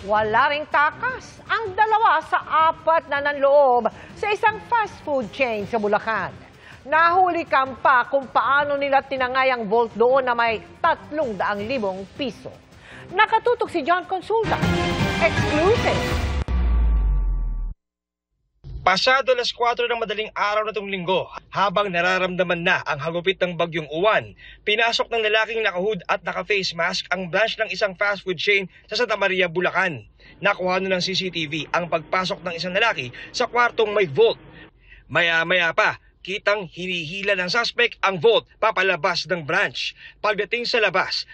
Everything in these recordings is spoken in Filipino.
Wala ring takas ang dalawa sa apat na nanloob sa isang fast food chain sa Bulacan. Nahuli pa kung paano nila tinangay ang vault doon na may 300,000 piso. Nakatutok si John Consulta. Exclusive! Pasado alas 4 ng madaling araw na itong linggo, habang nararamdaman na ang hagupit ng bagyong uwan, pinasok ng lalaking nakahood at naka-face mask ang branch ng isang fast food chain sa Santa Maria, Bulacan. Nakuha ng CCTV ang pagpasok ng isang lalaki sa kwartong may vault. Maya-maya pa, kitang hinihila ng suspect ang vault papalabas ng branch. Pagdating sa labas,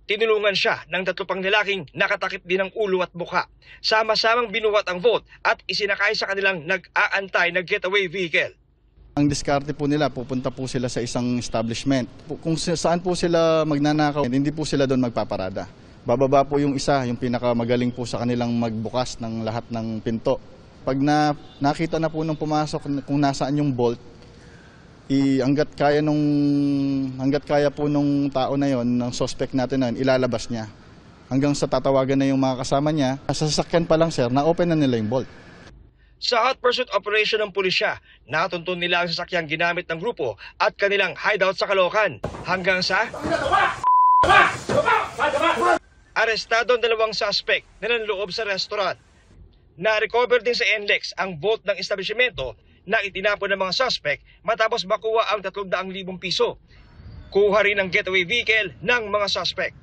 tinulungan siya ng 3 pang lalaking nakatakip din ng ulo at mukha. Sama-samang binuhat ang vault at isinakay sa kanilang nag-aantay na getaway vehicle. Ang diskarte po nila, pupunta po sila sa isang establishment. Kung saan po sila magnanakaw, hindi po sila doon magpaparada. Bababa po yung isa, yung pinakamagaling po sa kanilang magbukas ng lahat ng pinto. Pag nakita na po nung pumasok kung nasaan yung vault, hanggat kaya po nung tao na yon, ng suspect natin na ilalabas niya. Hanggang sa tatawagan na yung mga kasama niya, sa sasakyan pa lang sir, na-open na nila yung vault. Sa hot pursuit operation ng pulisya, natuntun nila ang sasakyang ginamit ng grupo at kanilang hideout sa Caloocan. Hanggang sa arestado ang 2 suspect na nanloob sa restaurant. Na-recover din sa NLEX ang vault ng establishmento na itinapon ng mga suspect matapos makuha ang 300,000 piso. Kuha rin ang getaway vehicle ng mga suspect.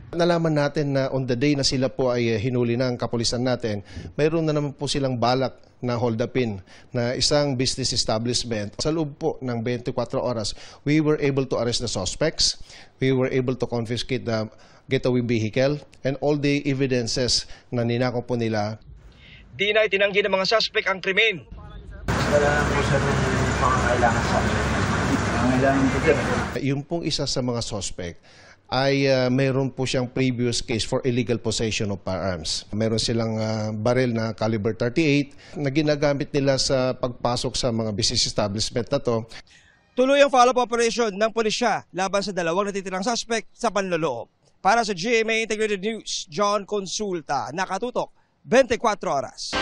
Nalaman natin na on the day na sila po ay hinuli ng kapulisan natin, mayroon na naman po silang balak na hold upin na isang business establishment. Sa loob po ng 24 oras, we were able to arrest the suspects, we were able to confiscate the getaway vehicle, and all the evidences na ninakaw po nila. Di na itinanggi ng mga suspect ang krimen. Wala na po siya ng pangangailangan sa amin. Pangangailangan po siya. Yung pong isa sa mga suspect ay mayroon po siyang previous case for illegal possession of firearms. Mayroon silang baril na caliber 38 na ginagamit nila sa pagpasok sa mga business establishment na to. Tuloy ang follow-up operation ng pulisya laban sa 2 natitirang suspect sa panloloob. Para sa GMA Integrated News, John Consulta, nakatutok 24 oras.